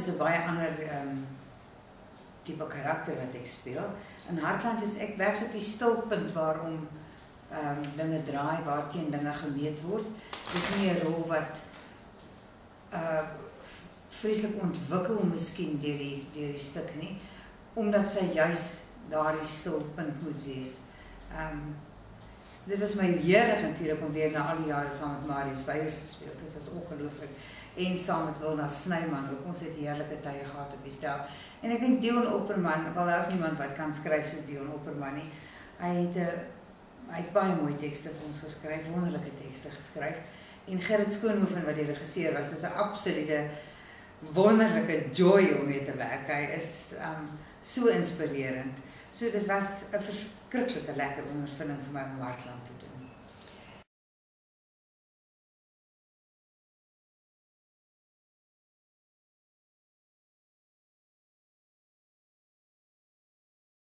is 'n baie ander tipe karakter wat ek speel. In Hartland is ek werklik die stilpunt waarom dinge draai, waarteen dinge gemeet word. Dis nie 'n rol wat vreeslik ontwikkel miskien deur die stuk nie, omdat sy juis daardie stilpunt moet wees. Dit was my heerlik natuurlik om weer na al die jare saam met Marius Weyers te speel. Dit was ongelooflik. En saam met Wilna Snyman, ook ons het heerlike tye gehad op die stel. En ek dink Dion Opperman, wel daar is niemand wat kan skryf soos Dion Opperman nie. Hy het baie mooi tekste vir ons geskryf, wonderlike tekste geskryf. En Gerrit Skoonhoven wat die regisseur was, is 'n absolute wonderlike joy om mee te werk. Hy is so inspirerend. So dit was 'n verskriklike lekker ondervinding vir my om Hartland te doen.